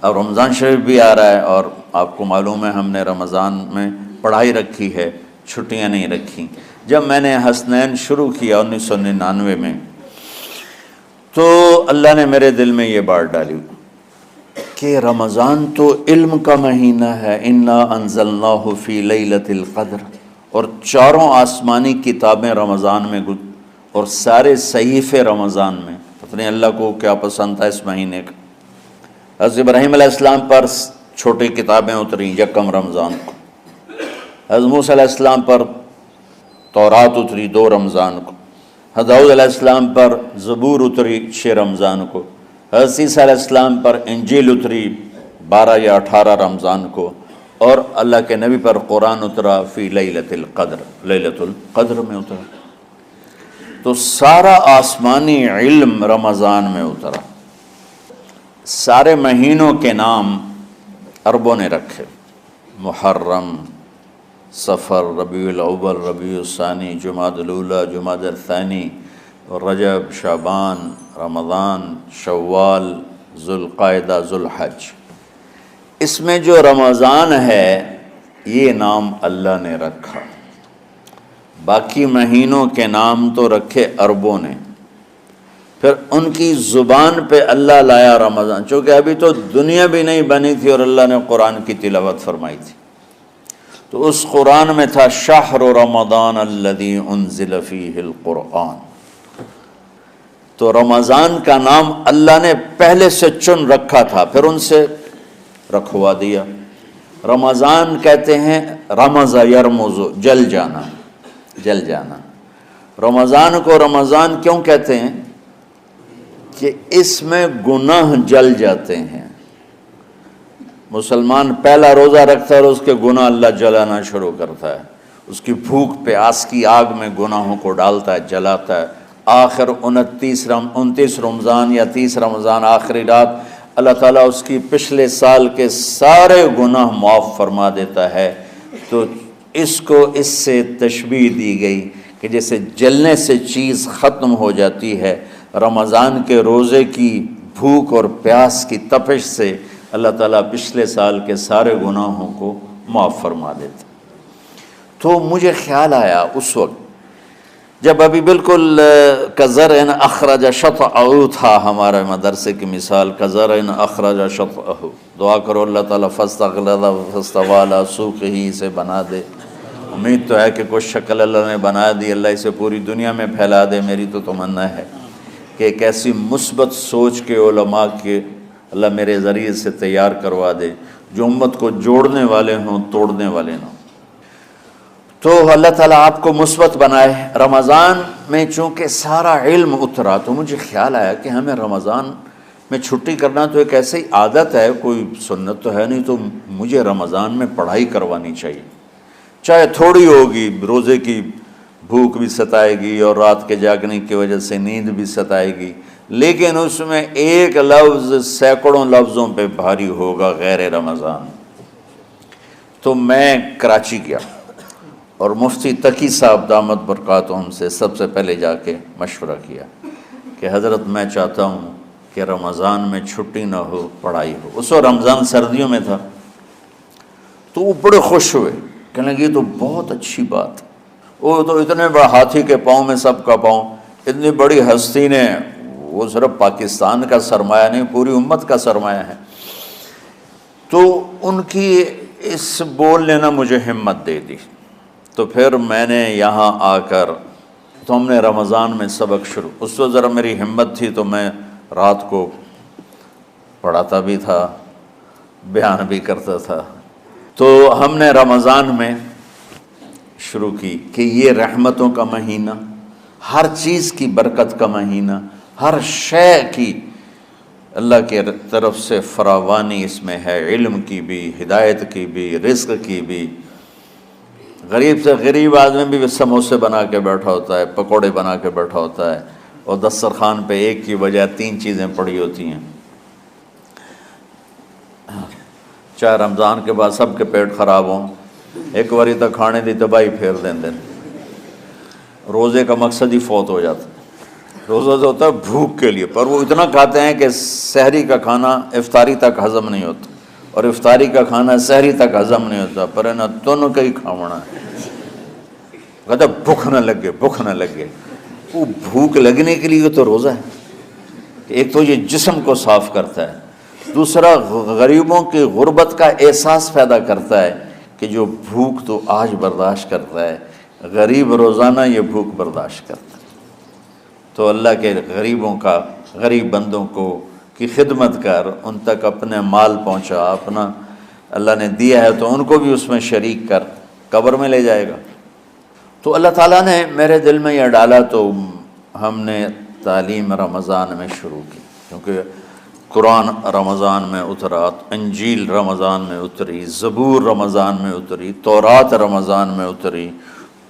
اب رمضان شریف بھی آ رہا ہے، اور آپ کو معلوم ہے ہم نے رمضان میں پڑھائی رکھی ہے، چھٹیاں نہیں رکھی۔ جب میں نے حسنین شروع کیا 1999 میں، تو اللہ نے میرے دل میں یہ بات ڈالی کہ رمضان تو علم کا مہینہ ہے، انا انزلناہ فی لیلۃ القدر، اور چاروں آسمانی کتابیں رمضان میں اور سارے صحیفے رمضان میں۔ اپنے اللہ کو کیا پسند تھا اس مہینے کا۔ حضرت ابراہیم علیہ السلام پر چھوٹی کتابیں اتریں یکم رمضان کو، حضرت موسیٰ علیہ السلام پر تورات اتری 2 رمضان کو، حضرت داؤد علیہ السلام پر زبور اتری 6 رمضان کو، حضرت عیسیٰ علیہ السلام پر انجیل اتری 12 یا 18 رمضان کو، اور اللہ کے نبی پر قرآن اترا فی لیلۃ القدر، لیلۃ القدر میں اترا۔ تو سارا آسمانی علم رمضان میں اترا۔ سارے مہینوں کے نام عربوں نے رکھے، محرم، صفر، ربیع الاول، ربیع الثانی، جمادی الاولیٰ، جمادی الثانی، رجب، شعبان، رمضان، شوال، ذوالقعدہ، ذوالحج۔ اس میں جو رمضان ہے یہ نام اللہ نے رکھا، باقی مہینوں کے نام تو رکھے عربوں نے۔ پھر ان کی زبان پہ اللہ لایا رمضان، چونکہ ابھی تو دنیا بھی نہیں بنی تھی اور اللہ نے قرآن کی تلاوت فرمائی تھی، تو اس قرآن میں تھا شہر رمضان الذی انزل فیہ القرآن۔ تو رمضان کا نام اللہ نے پہلے سے چن رکھا تھا، پھر ان سے رکھوا دیا۔ رمضان کہتے ہیں رمض یرمض، جل جانا، جل جانا۔ رمضان کو رمضان کیوں کہتے ہیں؟ کہ اس میں گناہ جل جاتے ہیں۔ مسلمان پہلا روزہ رکھتا ہے اور اس کے گناہ اللہ جلانا شروع کرتا ہے، اس کی بھوک پیاس کی آگ میں گناہوں کو ڈالتا ہے، جلاتا ہے۔ آخر 29 رمضان یا 30 رمضان آخری رات اللہ تعالیٰ اس کی پچھلے سال کے سارے گناہ معاف فرما دیتا ہے۔ تو اس کو اس سے تشبیہ دی گئی کہ جیسے جلنے سے چیز ختم ہو جاتی ہے، رمضان کے روزے کی بھوک اور پیاس کی تپش سے اللہ تعالیٰ پچھلے سال کے سارے گناہوں کو معاف فرما دیتا۔ تو مجھے خیال آیا اس وقت جب ابھی بالکل کزرع اخرج شطأہ تھا، ہمارے مدرسے کی مثال کزرع اخرج شطأہ، دعا کرو اللہ تعالیٰ فاستغلظ فاستوی علی سوقہ، اسے بنا دے۔ امید تو ہے کہ کچھ شکل اللہ نے بنا دی، اللہ اسے پوری دنیا میں پھیلا دے۔ میری تو تمنا ہے کہ ایک ایسی مثبت سوچ کے علماء کے اللہ میرے ذریعے سے تیار کروا دے جو امت کو جوڑنے والے ہوں، توڑنے والے نہ ہوں۔ تو اللہ تعالیٰ آپ کو مثبت بنائے۔ رمضان میں چونکہ سارا علم اترا تو مجھے خیال آیا کہ ہمیں رمضان میں چھٹی کرنا تو ایک ایسی عادت ہے، کوئی سنت تو ہے نہیں، تو مجھے رمضان میں پڑھائی کروانی چاہیے، چاہے تھوڑی ہوگی، روزے کی بھوک بھی ستائے گی اور رات کے جاگنے کی وجہ سے نیند بھی ستائے گی، لیکن اس میں ایک لفظ سینکڑوں لفظوں پہ بھاری ہوگا غیر رمضان۔ تو میں کراچی گیا اور مفتی تقی صاحب دامت برکاتہم سے سب سے پہلے جا کے مشورہ کیا کہ حضرت میں چاہتا ہوں کہ رمضان میں چھٹی نہ ہو، پڑھائی ہو۔ اس وقت رمضان سردیوں میں تھا، تو وہ بڑے خوش ہوئے، کہنے لگے یہ تو بہت اچھی بات۔ وہ تو اتنے بڑے ہاتھی کے پاؤں میں سب کا پاؤں، اتنی بڑی ہستی نے، وہ صرف پاکستان کا سرمایہ نہیں پوری امت کا سرمایہ ہے۔ تو ان کی اس بولنے نے مجھے ہمت دے دی۔ تو پھر میں نے یہاں آ کر تو ہم نے رمضان میں سبق شروع، اس وقت ذرا میری ہمت تھی تو میں رات کو پڑھاتا بھی تھا، بیان بھی کرتا تھا۔ تو ہم نے رمضان میں شروع کی کہ یہ رحمتوں کا مہینہ، ہر چیز کی برکت کا مہینہ، ہر شے کی اللہ کی طرف سے فراوانی اس میں ہے، علم کی بھی، ہدایت کی بھی، رزق کی بھی۔ غریب سے غریب آدمی بھی سموسے بنا کے بیٹھا ہوتا ہے، پکوڑے بنا کے بیٹھا ہوتا ہے، اور دسترخوان پہ ایک کی بجائے 3 چیزیں پڑی ہوتی ہیں۔ چاہے رمضان کے بعد سب کے پیٹ خراب ہوں، ایک باری تو کھانے دی تباہی پھیر دیں، روزے کا مقصد ہی فوت ہو جاتا ہے۔ روزہ تو ہوتا ہے بھوک کے لیے، پر وہ اتنا کھاتے ہیں کہ سحری کا کھانا افطاری تک ہضم نہیں ہوتا، اور افطاری کا کھانا سحری تک ہضم نہیں ہوتا، پر ہے نا دونوں کا ہی کھاونا ہے۔ کہتا بھوک نہ لگے، بھوک نہ لگے۔ وہ بھوک لگنے کے لیے تو روزہ ہے، ایک تو یہ جسم کو صاف کرتا ہے، دوسرا غریبوں کی غربت کا احساس پیدا کرتا ہے کہ جو بھوک تو آج برداشت کرتا ہے، غریب روزانہ یہ بھوک برداشت کرتا ہے۔ تو اللہ کے غریبوں کا، غریب بندوں کو کی خدمت کر، ان تک اپنے مال پہنچا، اپنا اللہ نے دیا ہے تو ان کو بھی اس میں شریک کر، قبر میں لے جائے گا۔ تو اللہ تعالیٰ نے میرے دل میں یہ ڈالا، تو ہم نے تعلیم رمضان میں شروع کی، کیونکہ قرآن رمضان میں اترا، انجیل رمضان میں اتری، زبور رمضان میں اتری، تورات رمضان میں اتری،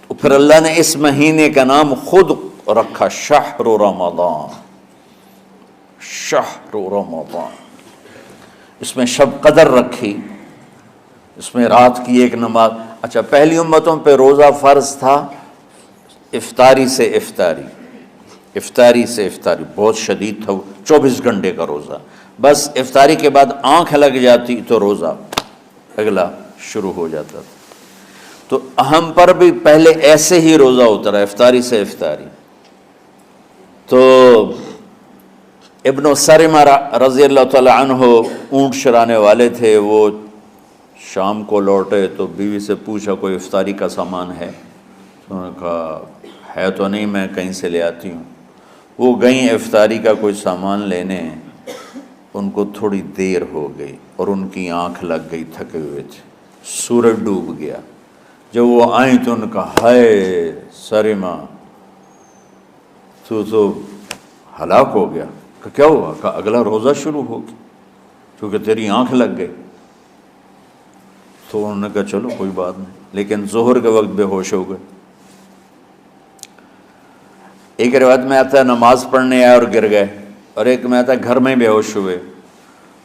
تو پھر اللہ نے اس مہینے کا نام خود رکھا شہر رمضان، شہر رمضان۔ اس میں شب قدر رکھی، اس میں رات کی ایک نماز۔ اچھا، پہلی امتوں پہ روزہ فرض تھا افطاری سے افطاری، افطاری سے افطاری، بہت شدید تھا، 24 گھنٹے کا روزہ۔ بس افطاری کے بعد آنکھ لگ جاتی تو روزہ اگلا شروع ہو جاتا تھا۔ تو ہم پر بھی پہلے ایسے ہی روزہ اترا، افطاری سے افطاری۔ تو ابن سرمہ رضی اللہ تعالی عنہ اونٹ چرانے والے تھے، وہ شام کو لوٹے تو بیوی سے پوچھا کوئی افطاری کا سامان ہے؟ انہوں نے کہا ہے تو نہیں، میں کہیں سے لے آتی ہوں۔ وہ گئیں افطاری کا کوئی سامان لینے، ان کو تھوڑی دیر ہو گئی اور ان کی آنکھ لگ گئی، تھکے ہوئے تھے، سورج ڈوب گیا۔ جب وہ آئیں تو ان کا ہائے سرمہ تو ہلاک ہو گیا۔ کہ کیا ہوا؟ کہ اگلا روزہ شروع ہو گیا کیونکہ تیری آنکھ لگ گئی۔ تو انہوں نے کہا چلو کوئی بات نہیں، لیکن ظہر کے وقت بے ہوش ہو گئے۔ ایک روایت میں آتا ہے نماز پڑھنے آئے اور گر گئے، اور ایک میں آتا ہے گھر میں بے ہوش ہوئے۔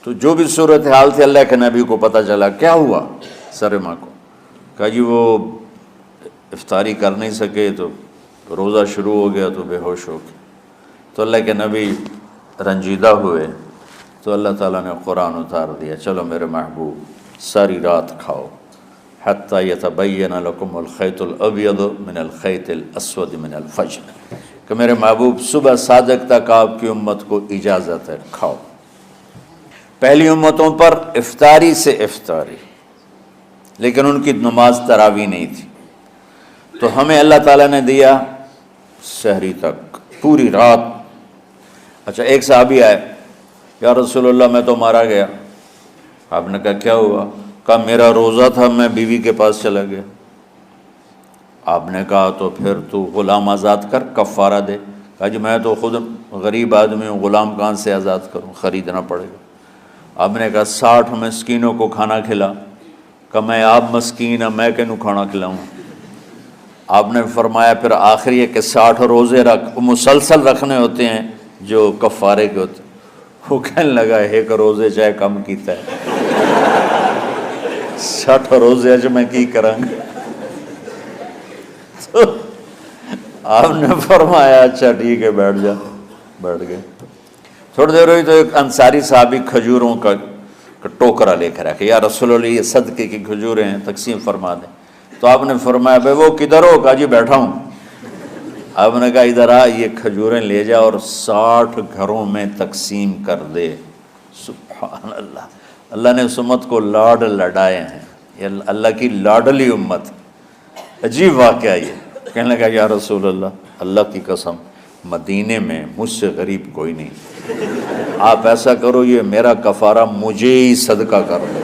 تو جو بھی صورتحال تھی اللہ کے نبی کو پتہ چلا۔ کیا ہوا سرمہ کو؟ کہا جی وہ افطاری کر نہیں سکے تو روزہ شروع ہو گیا تو بے ہوش ہو گئے۔ تو اللہ کے نبی رنجیدہ ہوئے، تو اللہ تعالیٰ نے قرآن اتار دیا، چلو میرے محبوب ساری رات کھاؤ، حتیٰ یتبین لکم الخیط الابیض من الخیط الاسود من الفجر، کہ میرے محبوب صبح صادق تک آپ کی امت کو اجازت ہے، کھاؤ۔ پہلی امتوں پر افطاری سے افطاری، لیکن ان کی نماز تراویح نہیں تھی۔ تو ہمیں اللہ تعالیٰ نے دیا سحری تک، پوری رات۔ اچھا، ایک صحابی آئے، یا رسول اللہ میں تو مارا گیا۔ آپ نے کہا کیا ہوا؟ کہا میرا روزہ تھا، میں بیوی کے پاس چلا گیا۔ آپ نے کہا تو پھر تو غلام آزاد کر، کفارہ دے۔ کہا جی میں تو خود غریب آدمی ہوں، غلام کہاں سے آزاد کروں، خریدنا پڑے گا۔ آپ نے کہا 60 مسکینوں کو کھانا کھلا۔ کہ میں آپ مسکین ہیں، میں کینوں کھانا کھلاؤں؟ آپ نے فرمایا پھر آخر یہ کہ 60 روزے رکھ، مسلسل رکھنے ہوتے ہیں جو کفارے کے ہوتے ہیں۔ وہ کہنے لگا ایک روزے چاہے کم کیتا ہے، 60 روزے اج میں کی کروں گا؟ تو آپ نے فرمایا اچھا ٹھیک ہے بیٹھ جا۔ بیٹھ گئے۔ تھوڑی دیر ہوئی تو ایک انصاری صحابی کھجوروں کا ٹوکرا لے کر آیا، یا رسول اللہ یہ صدقے کی کھجوریں ہیں، تقسیم فرما دیں۔ تو آپ نے فرمایا بھائی وہ کدھر ہو؟ کہا جی بیٹھا ہوں۔ آپ نے کہا ادھر آ، یہ کھجوریں لے جا اور 60 گھروں میں تقسیم کر دے۔ سبحان اللہ، اللہ نے اس امت کو لاڈ لڈائے ہیں، یہ اللہ کی لاڈلی امت۔ عجیب واقعہ یہ، کہنے لگا یا رسول اللہ، اللہ کی قسم مدینے میں مجھ سے غریب کوئی نہیں، آپ ایسا کرو یہ میرا کفارہ مجھے ہی صدقہ کر دو۔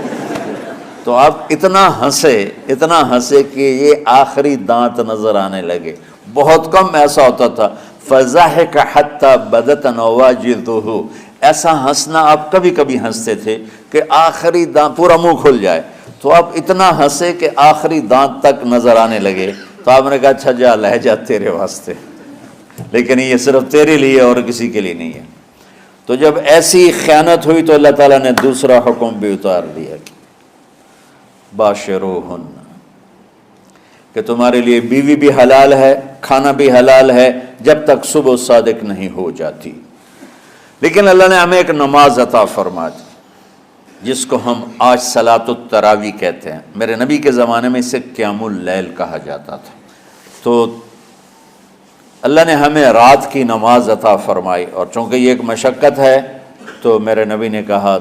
تو آپ اتنا ہنسے کہ یہ آخری دانت نظر آنے لگے۔ بہت کم ایسا ہوتا تھا، فَضَحِكَ حَتَّى بَدَتْ نَوَاجِذُهُ، ایسا ہنسنا آپ کبھی کبھی ہنستے تھے کہ آخری دانت پورا منہ کھل جائے۔ تو آپ اتنا ہنسے کہ آخری دانت تک نظر آنے لگے۔ تو آپ نے کہا اچھا جا لے جا تیرے واسطے، لیکن یہ صرف تیرے لیے اور کسی کے لیے نہیں ہے۔ تو جب ایسی خیانت ہوئی تو اللہ تعالیٰ نے دوسرا حکم بھی اتار دیا، باشروہن، کہ تمہارے لیے بیوی بھی حلال ہے کھانا بھی حلال ہے جب تک صبح صادق نہیں ہو جاتی۔ لیکن اللہ نے ہمیں ایک نماز عطا فرما دی جس کو ہم آج صلاۃ التراویح کہتے ہیں۔ میرے نبی کے زمانے میں اسے قیام اللیل کہا جاتا تھا۔ تو اللہ نے ہمیں رات کی نماز عطا فرمائی، اور چونکہ یہ ایک مشقت ہے تو میرے نبی نے کہا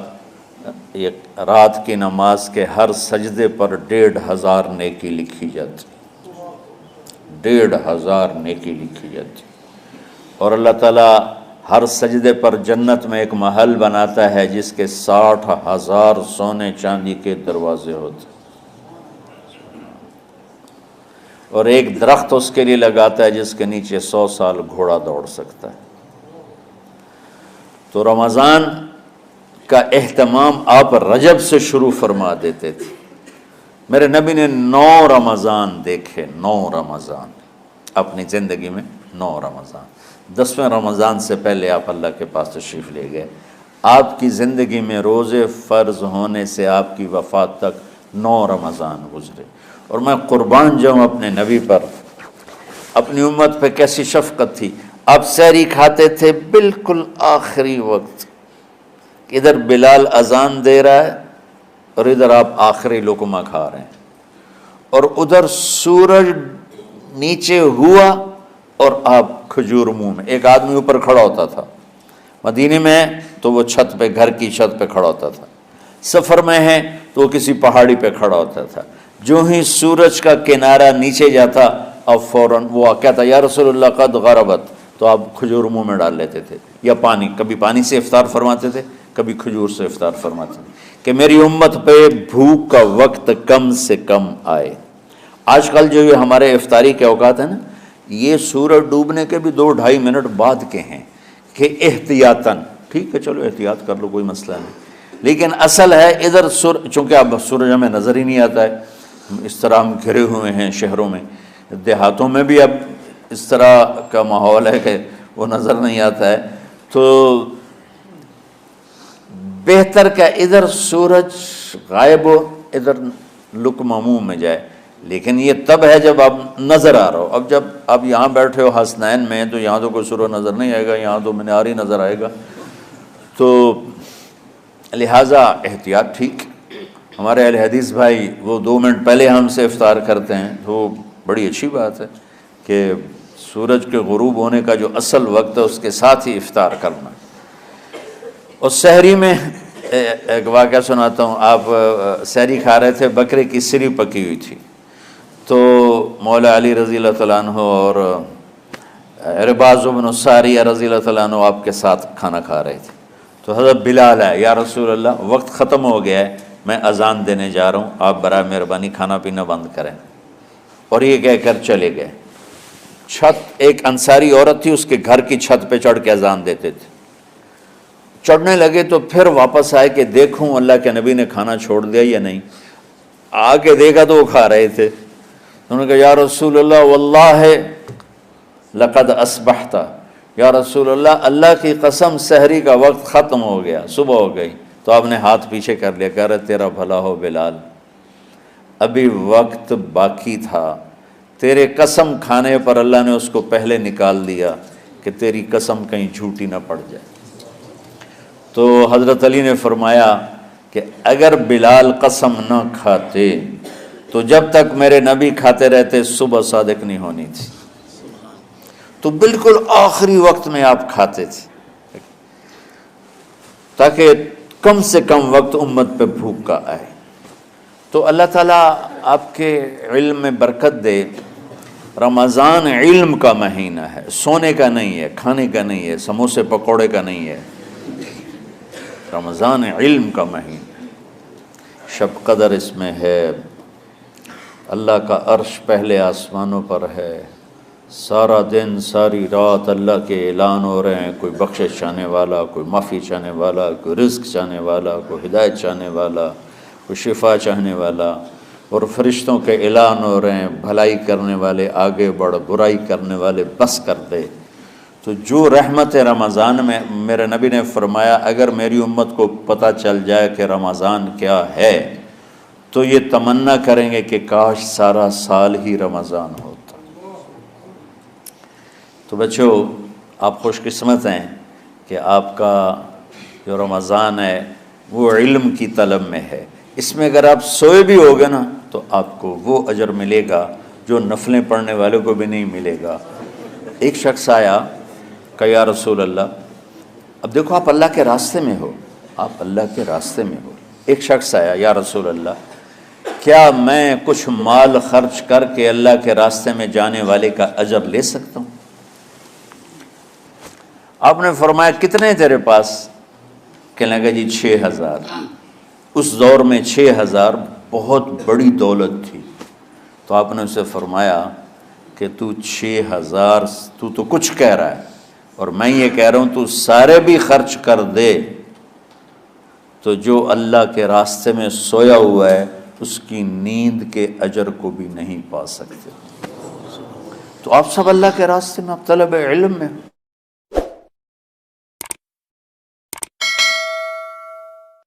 یہ رات کی نماز کے ہر سجدے پر 1500 نیکی لکھی جاتی، 1500 نیکی لکھی جاتی۔ اور اللہ تعالیٰ ہر سجدے پر جنت میں ایک محل بناتا ہے جس کے 60,000 سونے چاندی کے دروازے ہوتے ہیں، اور ایک درخت اس کے لیے لگاتا ہے جس کے نیچے 100 سال گھوڑا دوڑ سکتا ہے۔ تو رمضان کا اہتمام آپ رجب سے شروع فرما دیتے تھے۔ میرے نبی نے 9 رمضان دیکھے، 9 رمضان اپنی زندگی میں، 9 رمضان۔ 10ویں رمضان سے پہلے آپ اللہ کے پاس تشریف لے گئے۔ آپ کی زندگی میں روزے فرض ہونے سے آپ کی وفات تک 9 رمضان گزرے، اور میں قربان جاؤں اپنے نبی پر، اپنی امت پہ کیسی شفقت تھی۔ آپ سحری کھاتے تھے بالکل آخری وقت، ادھر بلال اذان دے رہا ہے اور ادھر آپ آخری لقمہ کھا رہے ہیں، اور ادھر سورج نیچے ہوا اور آپ کھجور منہ میں۔ ایک آدمی اوپر کھڑا ہوتا تھا مدینے میں تو وہ چھت پہ، گھر کی چھت پہ کھڑا ہوتا تھا، سفر میں ہے تو وہ کسی پہاڑی پہ کھڑا ہوتا تھا۔ جو ہی سورج کا کنارہ نیچے جاتا اب فوراً وہ کہتا یا رسول اللہ قد غربت، تو آپ کھجور منہ میں ڈال لیتے تھے، یا پانی، کبھی پانی سے افطار فرماتے تھے، کبھی کھجور سے افطار فرماتے تھے، کہ میری امت پہ بھوک کا وقت کم سے کم آئے۔ آج کل جو یہ ہمارے افطاری کے اوقات ہیں نا، یہ سورج ڈوبنے کے بھی 2-2.5 منٹ بعد کے ہیں کہ احتیاطاً، ٹھیک ہے چلو احتیاط کر لو کوئی مسئلہ نہیں، لیکن اصل ہے ادھر چونکہ اب سورج ہمیں نظر ہی نہیں آتا ہے، اس طرح ہم گھرے ہوئے ہیں شہروں میں، دیہاتوں میں بھی اب اس طرح کا ماحول ہے کہ وہ نظر نہیں آتا ہے، تو بہتر کہ ادھر سورج غائب ہو ادھر لقمہ منہ میں جائے۔ لیکن یہ تب ہے جب آپ نظر آ رہا ہو۔ اب جب آپ یہاں بیٹھے ہو حسنین میں تو یہاں تو کوئی سورج نظر نہیں آئے گا، یہاں تو منار ہی نظر آئے گا، تو لہٰذا احتیاط ٹھیک۔ ہمارے اہل حدیث بھائی وہ 2 منٹ پہلے ہم سے افطار کرتے ہیں، تو بڑی اچھی بات ہے کہ سورج کے غروب ہونے کا جو اصل وقت ہے اس کے ساتھ ہی افطار کرنا۔ اور سحری میں ایک واقعہ سناتا ہوں، آپ سحری کھا رہے تھے، بکرے کی سری پکی ہوئی تھی، تو مولا علی رضی اللہ تعالیٰ عنہ اور عرباض بن ساریہ رضی اللہ تعالیٰ عنہ آپ کے ساتھ کھانا کھا رہے تھے، تو حضرت بلال ہے، یا رسول اللہ وقت ختم ہو گیا ہے، میں اذان دینے جا رہا ہوں، آپ برائے مہربانی کھانا پینا بند کریں۔ اور یہ کہہ کر چلے گئے۔ چھت، ایک انصاری عورت تھی، اس کے گھر کی چھت پہ چڑھ کے اذان دیتے تھے، چڑھنے لگے تو پھر واپس آئے کہ دیکھوں اللہ کے نبی نے کھانا چھوڑ دیا یا نہیں، آگے دیکھا تو وہ کھا رہے تھے۔ انہوں نے کہا یا رسول اللہ واللہ لقد اصبحت، یا رسول اللہ اللہ کی قسم سحری کا وقت ختم ہو گیا، صبح ہو گئی۔ تو آپ نے ہاتھ پیچھے کر لیا، کہہ رہے تیرا بھلا ہو بلال، ابھی وقت باقی تھا، تیرے قسم کھانے پر اللہ نے اس کو پہلے نکال دیا کہ تیری قسم کہیں جھوٹی نہ پڑ جائے۔ تو حضرت علی نے فرمایا کہ اگر بلال قسم نہ کھاتے تو جب تک میرے نبی کھاتے رہتے صبح صادق نہیں ہونی تھی، تو بالکل آخری وقت میں آپ کھاتے تھے تاکہ کم سے کم وقت امت پہ بھوک کا آئے۔ تو اللہ تعالیٰ آپ کے علم میں برکت دے۔ رمضان علم کا مہینہ ہے، سونے کا نہیں ہے، کھانے کا نہیں ہے، سموسے پکوڑے کا نہیں ہے، رمضان علم کا مہینہ ہے۔ شب قدر اس میں ہے، اللہ کا عرش پہلے آسمانوں پر ہے، سارا دن ساری رات اللہ کے اعلان ہو رہے ہیں، کوئی بخشش چاہنے والا، کوئی معافی چاہنے والا، کوئی رزق چاہنے والا، کوئی ہدایت چاہنے والا، کوئی شفا چاہنے والا، اور فرشتوں کے اعلان ہو رہے ہیں، بھلائی کرنے والے آگے بڑھ، برائی کرنے والے بس کر دے۔ تو جو رحمت رمضان میں، میرے نبی نے فرمایا اگر میری امت کو پتہ چل جائے کہ رمضان کیا ہے تو یہ تمنا کریں گے کہ کاش سارا سال ہی رمضان ہوتا۔ تو بچوں آپ خوش قسمت ہیں کہ آپ کا جو رمضان ہے وہ علم کی طلب میں ہے. اس میں اگر آپ سوئے بھی ہوگے نا تو آپ کو وہ اجر ملے گا جو نفلیں پڑھنے والوں کو بھی نہیں ملے گا. ایک شخص آیا کہ یا رسول اللہ، اب دیکھو آپ اللہ کے راستے میں ہو، آپ اللہ کے راستے میں ہو. ایک شخص آیا، یا رسول اللہ کیا میں کچھ مال خرچ کر کے اللہ کے راستے میں جانے والے کا اجر لے سکتا ہوں؟ آپ نے فرمایا کتنے تیرے پاس؟ کہنے لگا جی 6000. اس دور میں 6000 بہت بڑی دولت تھی. تو آپ نے اسے فرمایا کہ تو 6000 تو کچھ کہہ رہا ہے اور میں یہ کہہ رہا ہوں تو سارے بھی خرچ کر دے تو جو اللہ کے راستے میں سویا ہوا ہے اس کی نیند کے اجر کو بھی نہیں پا سکتے. تو آپ سب اللہ کے راستے میں، آپ طلب علم میں